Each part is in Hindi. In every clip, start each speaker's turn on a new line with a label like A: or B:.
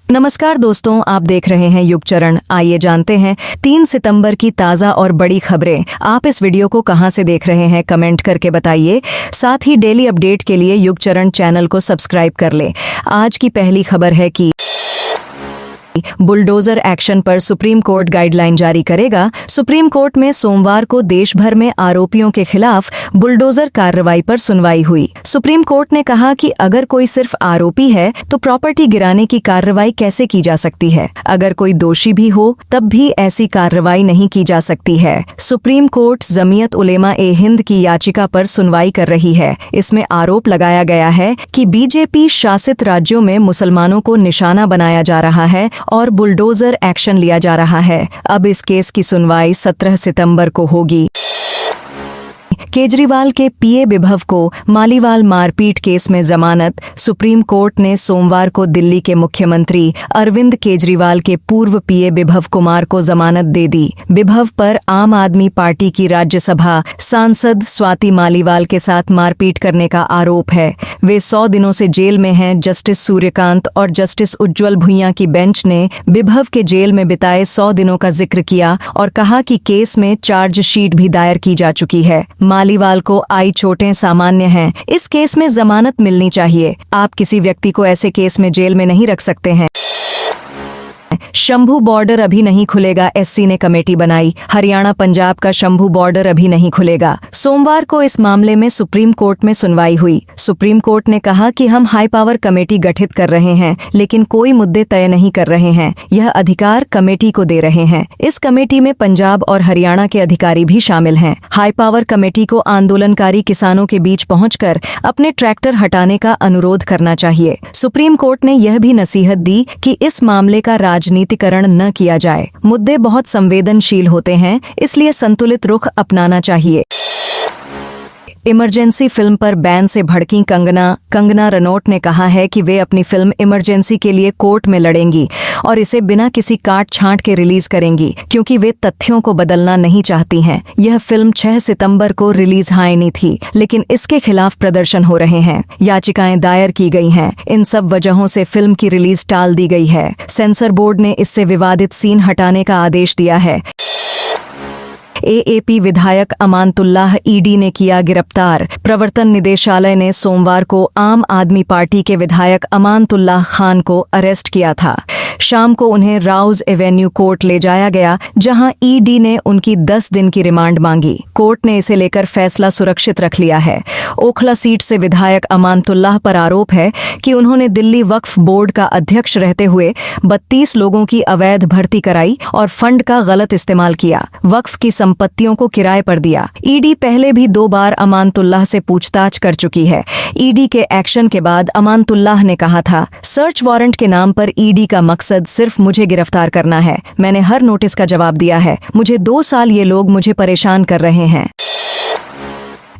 A: नमस्कार दोस्तों, आप देख रहे हैं युग चरण। आइए जानते हैं 3 सितंबर की ताज़ा और बड़ी खबरें। आप इस वीडियो को कहां से देख रहे हैं कमेंट करके बताइए। साथ ही डेली अपडेट के लिए युग चरण चैनल को सब्सक्राइब कर लें। आज की पहली खबर है कि बुलडोजर एक्शन पर सुप्रीम कोर्ट गाइडलाइन जारी करेगा। सुप्रीम कोर्ट में सोमवार को देश भर में आरोपियों के खिलाफ बुलडोजर कार्रवाई पर सुनवाई हुई। सुप्रीम कोर्ट ने कहा कि अगर कोई सिर्फ आरोपी है तो प्रॉपर्टी गिराने की कार्रवाई कैसे की जा सकती है। अगर कोई दोषी भी हो तब भी ऐसी कार्रवाई नहीं की जा सकती है। सुप्रीम कोर्ट जमीयत उलेमा ए हिंद की याचिका पर सुनवाई कर रही है। इसमें आरोप लगाया गया है कि बीजेपी शासित राज्यों में मुसलमानों को निशाना बनाया जा रहा है और बुलडोजर एक्शन लिया जा रहा है। अब इस केस की सुनवाई 17 सितंबर को होगी। केजरीवाल के पीए विभव को मालीवाल मारपीट केस में जमानत। सुप्रीम कोर्ट ने सोमवार को दिल्ली के मुख्यमंत्री अरविंद केजरीवाल के पूर्व पीए विभव कुमार को जमानत दे दी। विभव पर आम आदमी पार्टी की राज्यसभा सांसद स्वाति मालीवाल के साथ मारपीट करने का आरोप है। वे 100 दिनों से जेल में हैं। जस्टिस सूर्यकांत और जस्टिस उज्ज्वल भुइयां की बेंच ने विभव के जेल में बिताए 100 दिनों का जिक्र किया और कहा कि केस में चार्जशीट भी दायर की जा चुकी है। मालीवाल को आई चोटें सामान्य हैं। इस केस में जमानत मिलनी चाहिए। आप किसी व्यक्ति को ऐसे केस में जेल में नहीं रख सकते हैं। शंभू बॉर्डर अभी नहीं खुलेगा, एससी ने कमेटी बनाई। हरियाणा पंजाब का शंभू बॉर्डर अभी नहीं खुलेगा। सोमवार को इस मामले में सुप्रीम कोर्ट में सुनवाई हुई। सुप्रीम कोर्ट ने कहा कि हम हाई पावर कमेटी गठित कर रहे हैं, लेकिन कोई मुद्दे तय नहीं कर रहे हैं। यह अधिकार कमेटी को दे रहे हैं। इस कमेटी में पंजाब और हरियाणा के अधिकारी भी शामिल हैं। हाई पावर कमेटी को आंदोलनकारी किसानों के बीच पहुंचकर अपने ट्रैक्टर हटाने का अनुरोध करना चाहिए। सुप्रीम कोर्ट ने यह भी नसीहत दी कि इस मामले का राजनीतिकरण न किया जाए। मुद्दे बहुत संवेदनशील होते हैं, इसलिए संतुलित रुख अपनाना चाहिए। इमरजेंसी फिल्म पर बैन से भड़कीं कंगना रनौत ने कहा है कि वे अपनी फिल्म इमरजेंसी के लिए कोर्ट में लड़ेंगी और इसे बिना किसी काट छांट के रिलीज करेंगी, क्योंकि वे तथ्यों को बदलना नहीं चाहती हैं। यह फिल्म 6 सितंबर को रिलीज हाईनी थी, लेकिन इसके खिलाफ प्रदर्शन हो रहे हैं। याचिकाएं दायर की गई हैं। इन सब वजहों से फिल्म की रिलीज टाल दी गई है। सेंसर बोर्ड ने इससे विवादित सीन हटाने का आदेश दिया है। एएपी विधायक अमानतुल्लाह ईडी ने किया गिरफ्तार। प्रवर्तन निदेशालय ने सोमवार को आम आदमी पार्टी के विधायक अमानतुल्लाह खान को अरेस्ट किया था। शाम को उन्हें राउज एवेन्यू कोर्ट ले जाया गया, जहां ईडी ने उनकी 10 दिन की रिमांड मांगी। कोर्ट ने इसे लेकर फैसला सुरक्षित रख लिया है। ओखला सीट से विधायक अमानतुल्लाह पर आरोप है कि उन्होंने दिल्ली वक्फ बोर्ड का अध्यक्ष रहते हुए 32 लोगों की अवैध भर्ती कराई और फंड का गलत इस्तेमाल किया। वक्फ की संपत्तियों को किराए पर दिया। ईडी पहले भी 2 बार अमानतुल्लाह से पूछताछ कर चुकी है। ईडी के एक्शन के बाद अमानतुल्लाह ने कहा था, सर्च वारंट के नाम पर ईडी का मकसद सिर्फ मुझे गिरफ्तार करना है। मैंने हर नोटिस का जवाब दिया है। मुझे 2 साल ये लोग मुझे परेशान कर रहे हैं।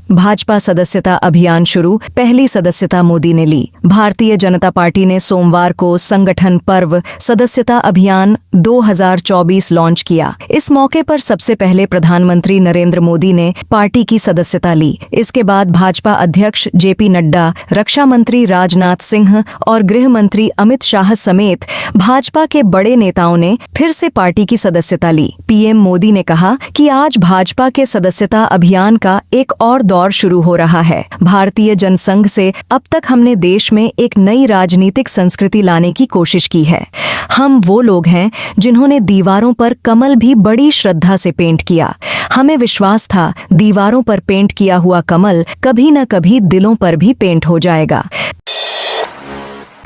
A: भाजपा सदस्यता अभियान शुरू। पहली सदस्यता मोदी ने ली। भारतीय जनता पार्टी ने सोमवार को संगठन पर्व सदस्यता अभियान 2024 लॉन्च किया। इस मौके पर सबसे पहले प्रधानमंत्री नरेंद्र मोदी ने पार्टी की सदस्यता ली। इसके बाद भाजपा अध्यक्ष जेपी नड्डा, रक्षा मंत्री राजनाथ सिंह और गृह मंत्री अमित शाह समेत भाजपा के बड़े नेताओं ने फिर से पार्टी की सदस्यता ली। पीएम मोदी ने कहा कि आज भाजपा के सदस्यता अभियान का एक और दौर शुरू हो रहा है। भारतीय जनसंघ से अब तक हमने देश में एक नई राजनीतिक संस्कृति लाने की कोशिश की है। हम वो लोग हैं जिन्होंने दीवारों पर कमल भी बड़ी श्रद्धा से पेंट किया। हमें विश्वास था दीवारों पर पेंट किया हुआ कमल कभी न कभी दिलों पर भी पेंट हो जाएगा।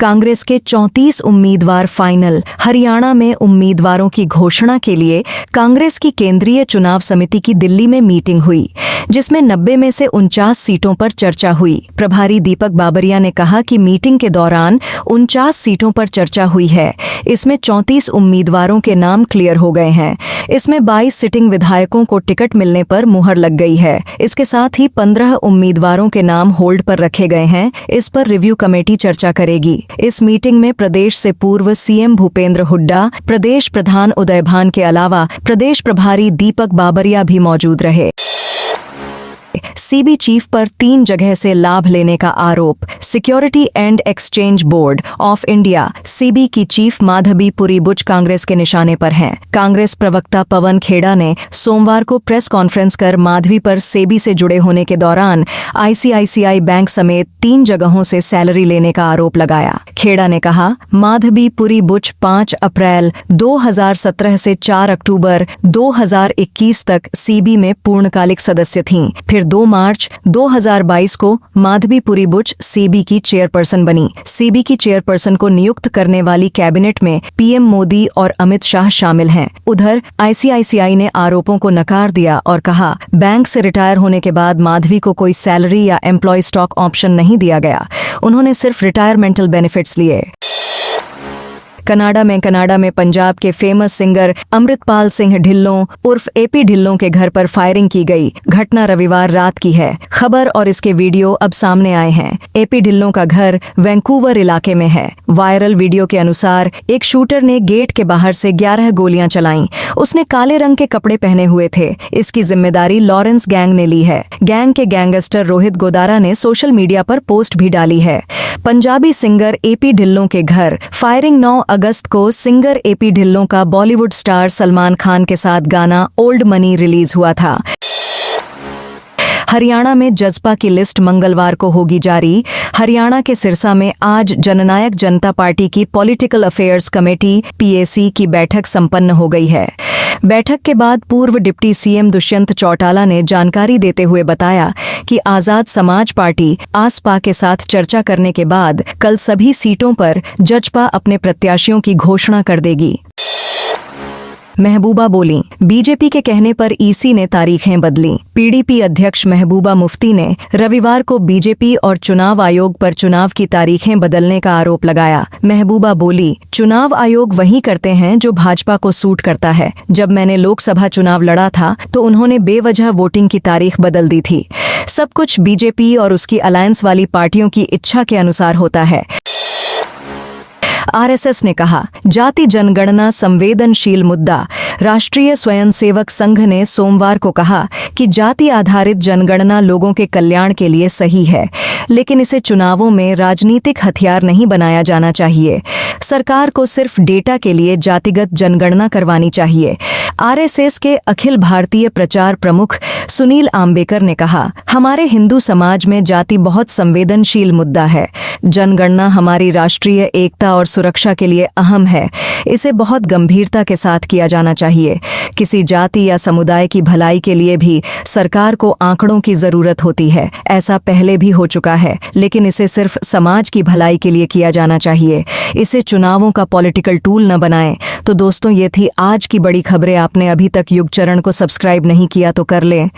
A: कांग्रेस के 34 उम्मीदवार फाइनल। हरियाणा में उम्मीदवारों की घोषणा के लिए कांग्रेस की केंद्रीय चुनाव समिति की दिल्ली में मीटिंग हुई, जिसमें 90 में से 49 सीटों पर चर्चा हुई। प्रभारी दीपक बाबरिया ने कहा कि मीटिंग के दौरान 49 सीटों पर चर्चा हुई है। इसमें 34 उम्मीदवारों के नाम क्लियर हो गए हैं। इसमें 22 सिटिंग विधायकों को टिकट मिलने पर मुहर लग गई है। इसके साथ ही 15 उम्मीदवारों के नाम होल्ड पर रखे गए हैं। इस पर रिव्यू कमेटी चर्चा करेगी। इस मीटिंग में प्रदेश से पूर्व सीएम भूपेंद्र हुड्डा, प्रदेश प्रधान उदय भान के अलावा प्रदेश प्रभारी दीपक बाबरिया भी मौजूद रहे। सीबी चीफ पर 3 जगह से लाभ लेने का आरोप। Security and exchange board of India CB की चीफ माधवी पुरी बुच कांग्रेस के निशाने पर हैं। कांग्रेस प्रवक्ता पवन खेड़ा ने सोमवार को प्रेस कॉन्फ्रेंस कर माधवी पर सेबी से जुड़े होने के दौरान आईसीआईसीआई बैंक समेत 3 जगहों से सैलरी लेने का आरोप लगाया। खेड़ा ने कहा, माधवी पुरी बुच 5 अप्रैल 2017 से 4 अक्टूबर 2021 तक सीबी में पूर्णकालिक सदस्य थीं। फिर 2 मार्च 2022 को माधवी पुरी बुच सीबी की चेयरपर्सन बनी। सीबी की चेयरपर्सन को नियुक्त करने वाली कैबिनेट में पीएम मोदी और अमित शाह शामिल हैं। उधर आईसीआईसीआई ने आरोपों को नकार दिया और कहा, बैंक से रिटायर होने के बाद माधवी को कोई सैलरी या एम्प्लॉय स्टॉक ऑप्शन नहीं दिया गया। उन्होंने सिर्फ रिटायरमेंटल बेनिफिट्स लिए। कनाडा में पंजाब के फेमस सिंगर अमृतपाल सिंह ढिल्लों उर्फ एपी ढिल्लों के घर पर फायरिंग की गई। घटना रविवार रात की है। खबर और इसके वीडियो अब सामने आए हैं। एपी ढिल्लों का घर वैंकूवर इलाके में है। वायरल वीडियो के अनुसार एक शूटर ने गेट के बाहर से 11 गोलियां चलाईं। उसने काले रंग के कपड़े पहने हुए थे। इसकी जिम्मेदारी लॉरेंस गैंग ने ली है। गैंग के गैंगस्टर रोहित गोदारा ने सोशल मीडिया पर पोस्ट भी डाली है। पंजाबी सिंगर एपी ढिल्लों के घर फायरिंग 9 अगस्त को सिंगर एपी ढिल्लों का बॉलीवुड स्टार सलमान खान के साथ गाना ओल्ड मनी रिलीज हुआ था। हरियाणा में जजपा की लिस्ट मंगलवार को होगी जारी। हरियाणा के सिरसा में आज जननायक जनता पार्टी की पॉलिटिकल अफेयर्स कमेटी पीएसी की बैठक संपन्न हो गई है। बैठक के बाद पूर्व डिप्टी सीएम दुष्यंत चौटाला ने जानकारी देते हुए बताया कि आजाद समाज पार्टी आसपा के साथ चर्चा करने के बाद कल सभी सीटों पर जजपा अपने प्रत्याशियों की घोषणा कर देगी। महबूबा बोली, बीजेपी के कहने पर ईसी ने तारीखें बदली। पीडीपी अध्यक्ष महबूबा मुफ्ती ने रविवार को बीजेपी और चुनाव आयोग पर चुनाव की तारीखें बदलने का आरोप लगाया। महबूबा बोली, चुनाव आयोग वही करते हैं जो भाजपा को सूट करता है। जब मैंने लोकसभा चुनाव लड़ा था तो उन्होंने बेवजह वोटिंग की तारीख बदल दी थी। सब कुछ बीजेपी और उसकी अलायंस वाली पार्टियों की इच्छा के अनुसार होता है। आरएसएस ने कहा, जाति जनगणना संवेदनशील मुद्दा। राष्ट्रीय स्वयंसेवक संघ ने सोमवार को कहा कि जाति आधारित जनगणना लोगों के कल्याण के लिए सही है, लेकिन इसे चुनावों में राजनीतिक हथियार नहीं बनाया जाना चाहिए। सरकार को सिर्फ डेटा के लिए जातिगत जनगणना करवानी चाहिए। आरएसएस के अखिल भारतीय प्रचार प्रमुख सुनील आम्बेकर ने कहा, हमारे हिंदू समाज में जाति बहुत संवेदनशील मुद्दा है। जनगणना हमारी राष्ट्रीय एकता और सुरक्षा के लिए अहम है। इसे बहुत गंभीरता के साथ किया जाना चाहिए। किसी जाति या समुदाय की भलाई के लिए भी सरकार को आंकड़ों की जरूरत होती है। ऐसा पहले भी हो चुका है, लेकिन इसे सिर्फ समाज की भलाई के लिए किया जाना चाहिए। इसे चुनावों का पॉलिटिकल टूल न बनाएं। तो दोस्तों, ये थी आज की बड़ी खबरें। आपने अभी तक युग चरण को सब्सक्राइब नहीं किया तो कर लें।